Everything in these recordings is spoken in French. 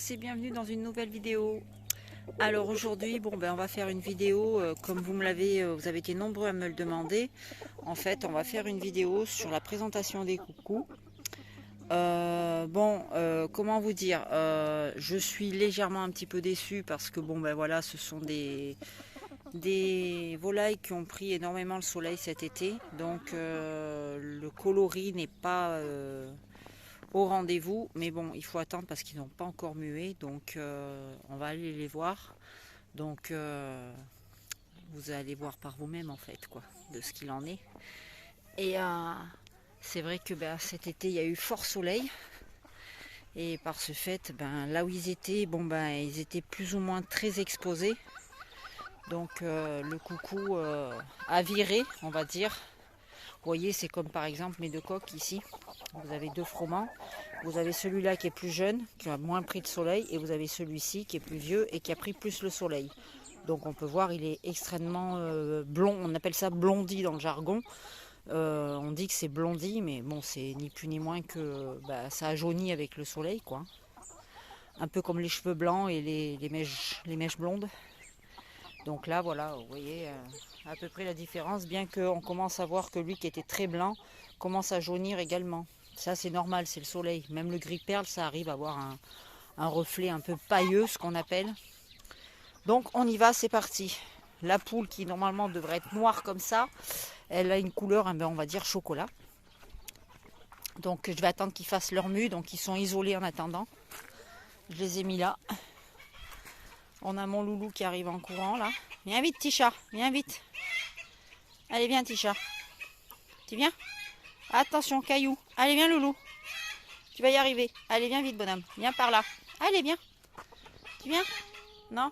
tous et bienvenue dans une nouvelle vidéo. Alors aujourd'hui, on va faire une vidéo, comme vous avez été nombreux à me le demander. En fait, on va faire une vidéo sur la présentation des coucous. Comment vous dire, je suis légèrement un petit peu déçue parce que voilà, ce sont des volailles qui ont pris énormément le soleil cet été. Donc le coloris n'est pas au rendez-vous, mais bon, il faut attendre parce qu'ils n'ont pas encore mué, donc on va aller les voir. Donc vous allez voir par vous-même en fait quoi, de ce qu'il en est. Et c'est vrai que cet été il y a eu fort soleil, et par ce fait, là où ils étaient, ils étaient plus ou moins très exposés. Donc le coucou a viré, on va dire. Vous voyez, c'est comme par exemple mes deux coques ici. Vous avez deux froment. Vous avez celui-là qui est plus jeune, qui a moins pris de soleil, et vous avez celui-ci qui est plus vieux et qui a pris plus le soleil. Donc on peut voir, il est extrêmement blond. On appelle ça blondi dans le jargon. On dit que c'est blondi, mais bon, c'est ni plus ni moins que ça a jauni avec le soleil, quoi. Un peu comme les cheveux blancs et les mèches blondes. Donc là, voilà, vous voyez à peu près la différence, bien qu'on commence à voir que lui qui était très blanc commence à jaunir également. Ça, c'est normal, c'est le soleil. Même le gris perle, ça arrive à avoir un reflet un peu pailleux, ce qu'on appelle. Donc on y va, c'est parti. La poule qui normalement devrait être noire comme ça, elle a une couleur, on va dire chocolat. Donc je vais attendre qu'ils fassent leur mue, donc ils sont isolés en attendant. Je les ai mis là. On a mon loulou qui arrive en courant là. Viens vite Tisha, viens vite. Allez viens Tisha. Tu viens? Attention caillou. Allez viens loulou. Tu vas y arriver. Allez viens vite bonhomme. Viens par là. Allez viens. Tu viens? Non?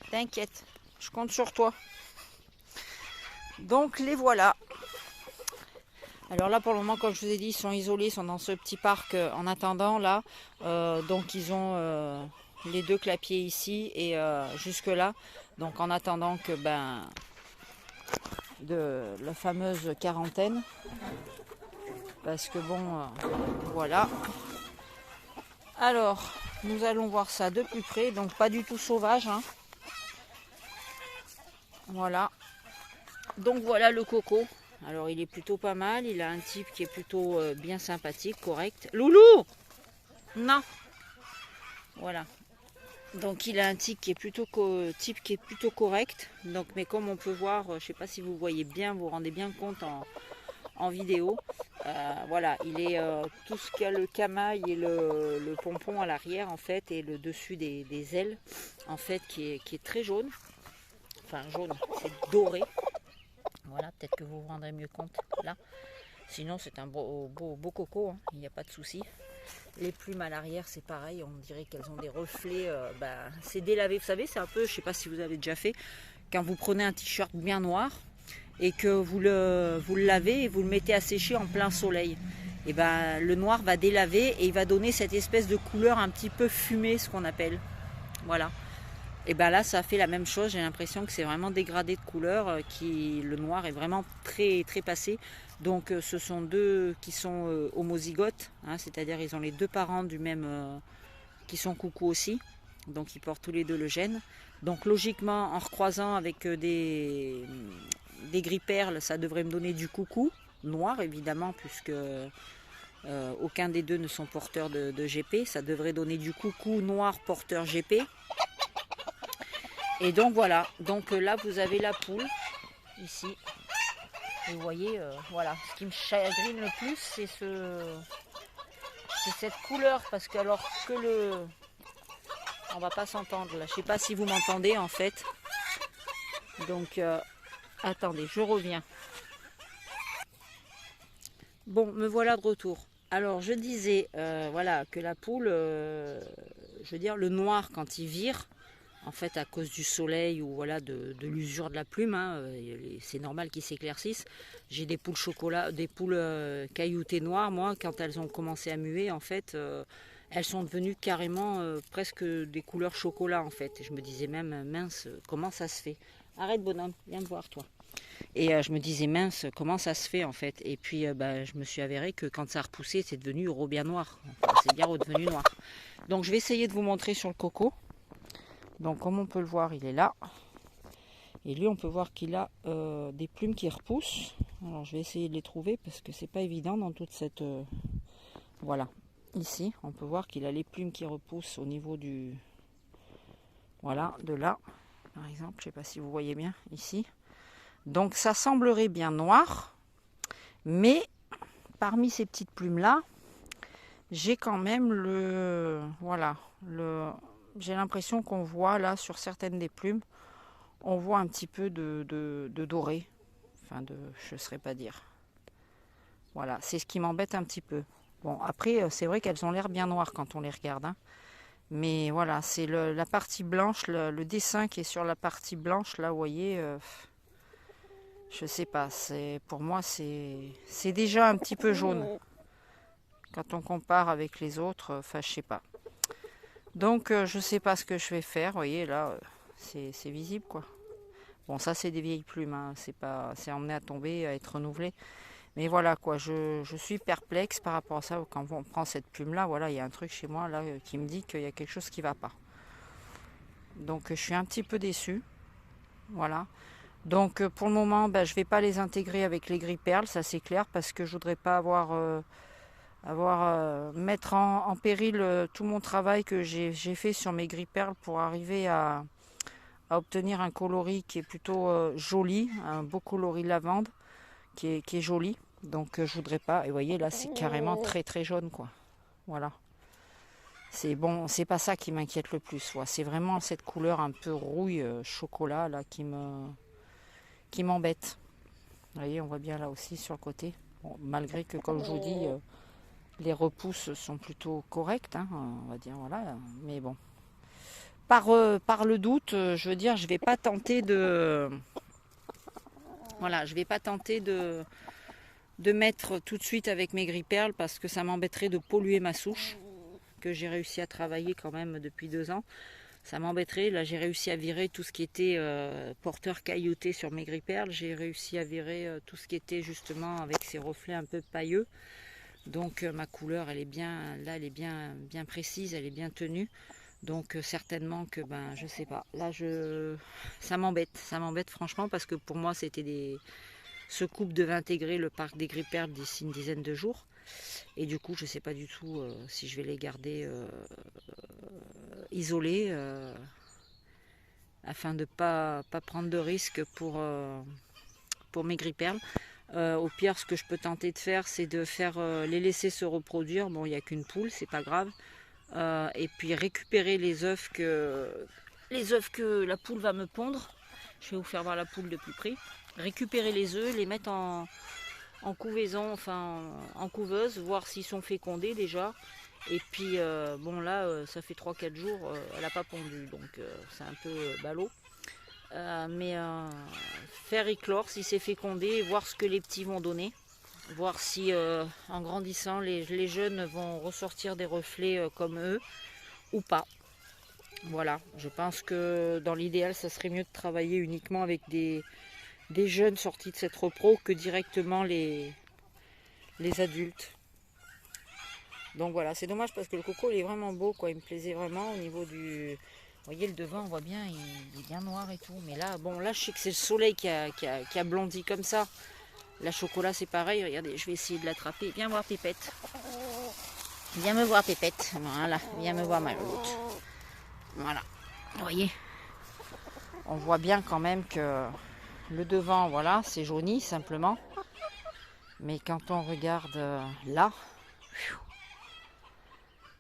T'inquiète. Je compte sur toi. Donc les voilà. Alors là pour le moment, comme je vous ai dit, ils sont isolés, ils sont dans ce petit parc en attendant là. Donc ils ont les deux clapiers ici et jusque là. Donc en attendant que de la fameuse quarantaine. Parce que voilà. Alors nous allons voir ça de plus près. Donc pas du tout sauvage. Hein. Voilà. Donc voilà le coco. Alors il est plutôt pas mal. Il a un type qui est plutôt bien sympathique, correct. Loulou! Non. Voilà. Donc il a un type qui est plutôt correct. Donc mais comme on peut voir, je ne sais pas si vous voyez bien, vous rendez bien compte en vidéo. Voilà, il est tout ce qu'il y a le camail et le pompon à l'arrière en fait, et le dessus des ailes en fait qui est très jaune. Enfin jaune, c'est doré. Voilà, peut-être que vous vous rendrez mieux compte là. Sinon c'est un beau coco, hein, il n'y a pas de souci. Les plumes à l'arrière c'est pareil, on dirait qu'elles ont des reflets, c'est délavé. Vous savez, c'est un peu, je sais pas si vous avez déjà fait, quand vous prenez un t-shirt bien noir et que vous le lavez et vous le mettez à sécher en plein soleil. Et le noir va délaver et il va donner cette espèce de couleur un petit peu fumée, ce qu'on appelle. Voilà. Et là ça fait la même chose, j'ai l'impression que c'est vraiment dégradé de couleur, le noir est vraiment très très passé. Donc ce sont deux qui sont homozygotes, hein, c'est-à-dire ils ont les deux parents du même qui sont coucou aussi, donc ils portent tous les deux le gène. Donc logiquement en recroisant avec des gris perles, ça devrait me donner du coucou noir évidemment, puisque aucun des deux ne sont porteurs de GP. Ça devrait donner du coucou noir porteur GP. Et donc voilà, donc là vous avez la poule ici. Vous voyez, voilà, ce qui me chagrine le plus, c'est cette couleur, parce que alors que on va pas s'entendre là, je sais pas si vous m'entendez en fait. Donc attendez, je reviens. Bon, me voilà de retour. Alors je disais voilà que la poule, je veux dire le noir quand il vire, en fait à cause du soleil ou voilà de l'usure de la plume, hein, c'est normal qu'ils s'éclaircissent. J'ai des poules chocolat, des poules cailloutées noires, moi quand elles ont commencé à muer en fait, elles sont devenues carrément presque des couleurs chocolat en fait. Et je me disais même mince, comment ça se fait? Arrête bonhomme, viens me voir toi. Et je me disais mince, comment ça se fait en fait? Et puis je me suis avéré que quand ça a repoussé, c'est devenu bien noir. Enfin, c'est bien redevenu noir. Donc je vais essayer de vous montrer sur le coco. Donc comme on peut le voir, il est là. Et lui, on peut voir qu'il a des plumes qui repoussent. Alors je vais essayer de les trouver parce que c'est pas évident dans toute cette... Voilà, ici, on peut voir qu'il a les plumes qui repoussent au niveau du... Voilà, de là, par exemple. Je sais pas si vous voyez bien, ici. Donc ça semblerait bien noir. Mais parmi ces petites plumes-là, j'ai quand même le... Voilà, j'ai l'impression qu'on voit là, sur certaines des plumes, on voit un petit peu de doré. Enfin, je ne saurais pas dire. Voilà, c'est ce qui m'embête un petit peu. Bon, après, c'est vrai qu'elles ont l'air bien noires quand on les regarde. Hein. Mais voilà, c'est la partie blanche, le dessin qui est sur la partie blanche, là, vous voyez, je sais pas. Pour moi, c'est déjà un petit peu jaune. Quand on compare avec les autres, enfin, je sais pas. Donc, je sais pas ce que je vais faire. Vous voyez, là, c'est visible, quoi. Bon, ça, c'est des vieilles plumes. Hein. C'est emmené à tomber, à être renouvelé. Mais voilà, quoi. Je suis perplexe par rapport à ça. Quand on prend cette plume-là, voilà, il y a un truc chez moi, là, qui me dit qu'il y a quelque chose qui va pas. Donc, je suis un petit peu déçue. Voilà. Donc, pour le moment, je vais pas les intégrer avec les gris perles, ça, c'est clair, parce que je voudrais pas mettre en péril tout mon travail que j'ai fait sur mes gris perles pour arriver à obtenir un coloris qui est plutôt joli, un beau coloris lavande qui est joli. Donc je voudrais pas. Et vous voyez là, c'est carrément très très jaune, quoi. Voilà. C'est bon, c'est pas ça qui m'inquiète le plus. Ouais. C'est vraiment cette couleur un peu rouille chocolat là qui m'embête. Vous voyez, on voit bien là aussi sur le côté. Bon, malgré que, comme je vous dis, les repousses sont plutôt correctes, hein, on va dire, voilà. Mais bon. Par le doute, je veux dire, je vais pas tenter de... Voilà, je vais pas tenter de mettre tout de suite avec mes gris perles parce que ça m'embêterait de polluer ma souche, que j'ai réussi à travailler quand même depuis 2 ans. Ça m'embêterait. Là, j'ai réussi à virer tout ce qui était porteur caillouté sur mes gris perles. J'ai réussi à virer tout ce qui était justement avec ces reflets un peu pailleux. Donc ma couleur, elle est bien, là, elle est bien précise, elle est bien tenue. Donc certainement que, je sais pas. Là, ça m'embête franchement parce que pour moi, c'était ce couple devait intégrer le parc des gris perles d'ici une dizaine de jours. Et du coup, je sais pas du tout si je vais les garder isolés afin de pas prendre de risques pour mes gris perles. Au pire, ce que je peux tenter de faire, c'est de les laisser se reproduire. Bon, il n'y a qu'une poule, c'est pas grave. Et puis récupérer les œufs que la poule va me pondre. Je vais vous faire voir la poule de plus près. Récupérer les œufs, les mettre en couvaison, enfin en couveuse, voir s'ils sont fécondés déjà. Et puis bon là, ça fait 3-4 jours, elle n'a pas pondu, donc c'est un peu ballot. Mais faire éclore si c'est fécondé, voir ce que les petits vont donner. Voir si en grandissant les jeunes vont ressortir des reflets comme eux ou pas. Voilà, je pense que dans l'idéal ça serait mieux de travailler uniquement avec des jeunes sortis de cette repro que directement les adultes. Donc voilà, c'est dommage parce que le coco il est vraiment beau, quoi. Il me plaisait vraiment au niveau du... Vous voyez le devant, on voit bien, il est bien noir et tout. Mais là, bon, là je sais que c'est le soleil qui a blondi comme ça. La chocolat c'est pareil, regardez, je vais essayer de l'attraper. Viens voir Pépette. Viens me voir Pépette. Voilà, viens me voir ma louloute. Voilà, vous voyez. On voit bien quand même que le devant, voilà, c'est jauni simplement. Mais quand on regarde là,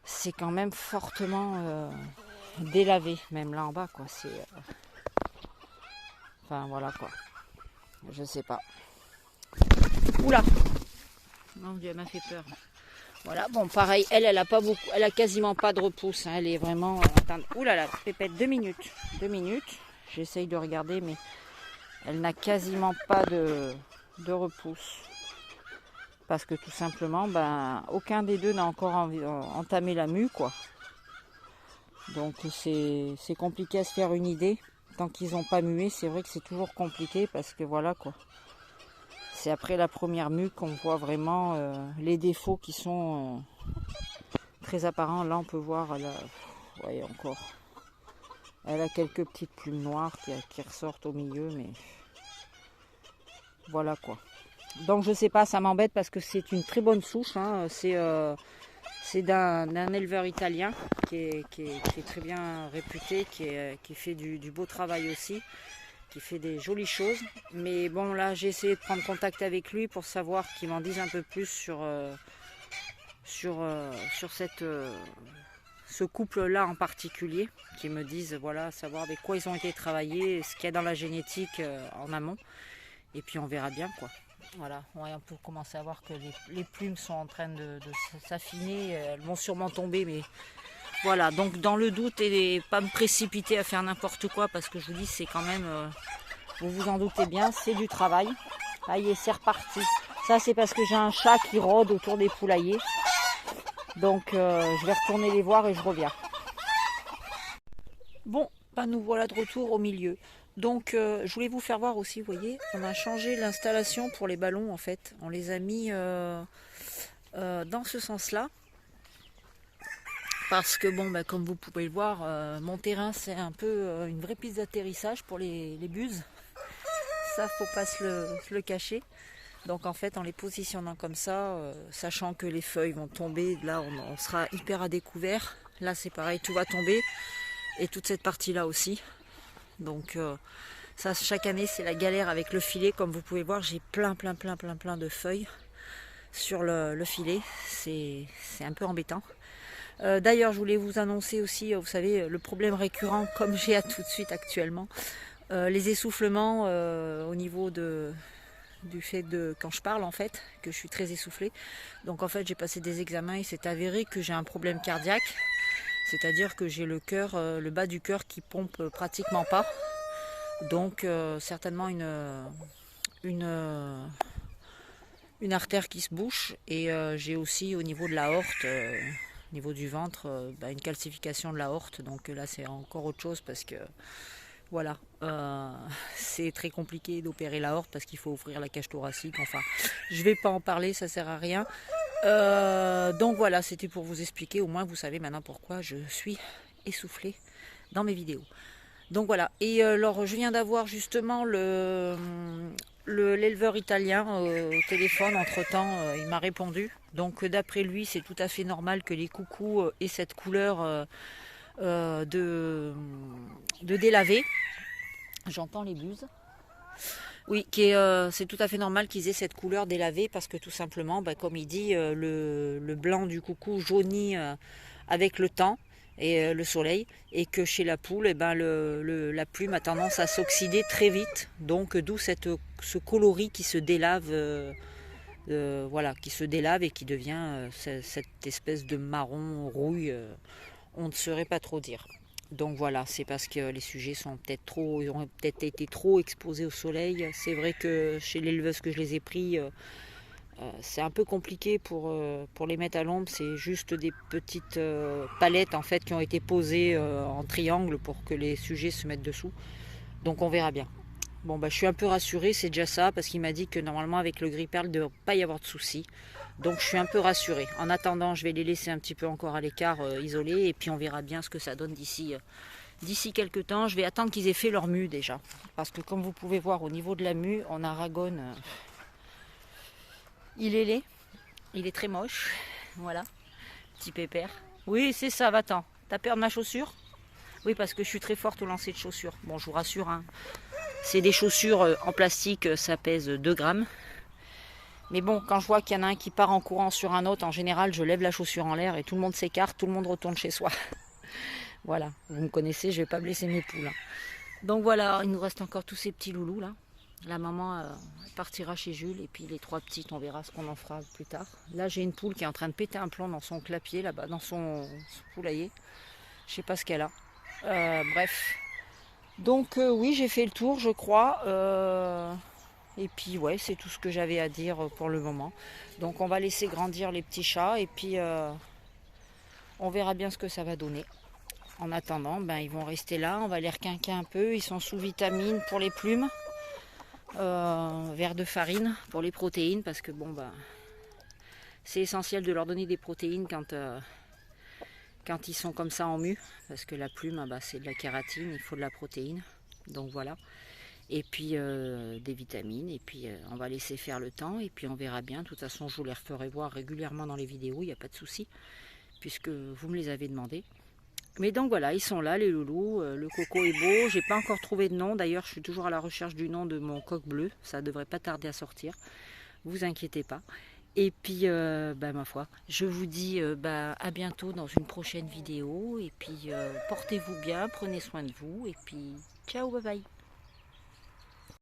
c'est quand même fortement délavé, même là en bas, quoi. C'est... Enfin voilà quoi. Je sais pas. Oula! Mon Dieu, elle m'a fait peur. Voilà, bon, pareil, elle a pas beaucoup, elle a quasiment pas de repousse. Hein, elle est vraiment. Oula là, Pépette, 2 minutes. 2 minutes. J'essaye de regarder, mais elle n'a quasiment pas de repousse. Parce que tout simplement, aucun des deux n'a encore entamé la mue, quoi. Donc c'est compliqué à se faire une idée. Tant qu'ils n'ont pas mué, c'est vrai que c'est toujours compliqué parce que voilà, quoi. C'est après la première mue qu'on voit vraiment les défauts qui sont très apparent. Là, on peut voir, elle a, voyez encore, elle a quelques petites plumes noires qui ressortent au milieu, mais voilà quoi. Donc je sais pas, ça m'embête parce que c'est une très bonne souche, hein. C'est d'un éleveur italien qui est très bien réputé, qui fait du beau travail aussi, qui fait des jolies choses. Mais bon, là j'ai essayé de prendre contact avec lui pour savoir qu'il m'en dise un peu plus sur ce couple-là en particulier, qui me disent voilà, savoir avec quoi ils ont été travaillés, ce qu'il y a dans la génétique en amont. Et puis on verra bien quoi. Voilà, ouais, on peut commencer à voir que les plumes sont en train de s'affiner. Elles vont sûrement tomber, mais voilà. Donc dans le doute, et pas me précipiter à faire n'importe quoi, parce que je vous dis, c'est quand même, vous vous en doutez bien, c'est du travail. Ça y est, c'est reparti. Ça, c'est parce que j'ai un chat qui rôde autour des poulaillers. Donc je vais retourner les voir et je reviens. Bon, ben nous voilà de retour au milieu. Donc je voulais vous faire voir aussi, vous voyez, on a changé l'installation pour les ballons en fait. On les a mis dans ce sens-là. Parce que bon, comme vous pouvez le voir, mon terrain c'est un peu une vraie piste d'atterrissage pour les buses. Ça, faut pas se le cacher. Donc en fait, en les positionnant comme ça, sachant que les feuilles vont tomber, là on sera hyper à découvert. Là c'est pareil, tout va tomber. Et toute cette partie-là aussi. Donc ça, chaque année, c'est la galère avec le filet. Comme vous pouvez voir, j'ai plein de feuilles sur le filet. C'est un peu embêtant. D'ailleurs, je voulais vous annoncer aussi, vous savez, le problème récurrent, comme j'ai à tout de suite actuellement, les essoufflements au niveau du fait de quand je parle en fait, que je suis très essoufflée. Donc en fait, j'ai passé des examens et c'est avéré que j'ai un problème cardiaque. C'est-à-dire que j'ai le cœur, le bas du cœur qui pompe pratiquement pas. Donc certainement une artère qui se bouche. Et j'ai aussi au niveau de l'aorte, au niveau du ventre, une calcification de l'aorte. Donc là c'est encore autre chose parce que voilà, c'est très compliqué d'opérer l'aorte parce qu'il faut ouvrir la cage thoracique. Enfin, je vais pas en parler, ça sert à rien. Donc voilà, c'était pour vous expliquer, au moins vous savez maintenant pourquoi je suis essoufflée dans mes vidéos. Donc voilà, et alors je viens d'avoir justement l'éleveur italien au téléphone, entre-temps il m'a répondu. Donc d'après lui, c'est tout à fait normal que les coucous aient cette couleur de délavé. J'entends les buses. Oui, c'est tout à fait normal qu'ils aient cette couleur délavée parce que tout simplement, comme il dit, le blanc du coucou jaunit avec le temps et le soleil, et que chez la poule, la plume a tendance à s'oxyder très vite. Donc d'où ce coloris qui se délave, qui se délave et qui devient cette espèce de marron rouille. On ne saurait pas trop dire. Donc voilà, c'est parce que les sujets ont peut-être été trop exposés au soleil. C'est vrai que chez l'éleveuse que je les ai pris, c'est un peu compliqué pour les mettre à l'ombre. C'est juste des petites palettes en fait qui ont été posées en triangle pour que les sujets se mettent dessous. Donc on verra bien. Bon, je suis un peu rassurée, c'est déjà ça, parce qu'il m'a dit que normalement avec le gris-perle, il ne devrait pas y avoir de soucis. Donc je suis un peu rassurée. En attendant, je vais les laisser un petit peu encore à l'écart, isolés, et puis on verra bien ce que ça donne d'ici quelques temps. Je vais attendre qu'ils aient fait leur mue déjà. Parce que comme vous pouvez voir au niveau de la mue, on aragonne. Il est laid, il est très moche. Voilà, petit pépère. Oui, c'est ça, va-t'en. T'as peur de ma chaussure? Oui, parce que je suis très forte au lancer de chaussures. Bon, je vous rassure, hein. C'est des chaussures en plastique, ça pèse 2 grammes. Mais bon, quand je vois qu'il y en a un qui part en courant sur un autre, en général, je lève la chaussure en l'air et tout le monde s'écarte, tout le monde retourne chez soi. Voilà, vous me connaissez, je ne vais pas blesser mes poules. Donc voilà, il nous reste encore tous ces petits loulous là. La maman partira chez Jules et puis les 3 petites, on verra ce qu'on en fera plus tard. Là, j'ai une poule qui est en train de péter un plomb dans son clapier là-bas, dans son poulailler. Je ne sais pas ce qu'elle a. Bref. Donc oui, j'ai fait le tour, je crois. Et puis ouais, c'est tout ce que j'avais à dire pour le moment. Donc on va laisser grandir les petits chats et puis on verra bien ce que ça va donner. En attendant, ils vont rester là, on va les requinquer un peu. Ils sont sous vitamines pour les plumes, verre de farine pour les protéines, parce que c'est essentiel de leur donner des protéines quand ils sont comme ça en mue, parce que la plume, bah, c'est de la kératine, il faut de la protéine, donc voilà. Et puis des vitamines, et puis on va laisser faire le temps, et puis on verra bien. De toute façon, je vous les referai voir régulièrement dans les vidéos, il n'y a pas de souci, puisque vous me les avez demandé. Mais donc voilà, ils sont là les loulous, le coco est beau, j'ai pas encore trouvé de nom, d'ailleurs je suis toujours à la recherche du nom de mon coq bleu, ça devrait pas tarder à sortir, vous inquiétez pas. Et puis, bah, ma foi, je vous dis bah, à bientôt dans une prochaine vidéo, et puis portez-vous bien, prenez soin de vous, et puis ciao, bye bye.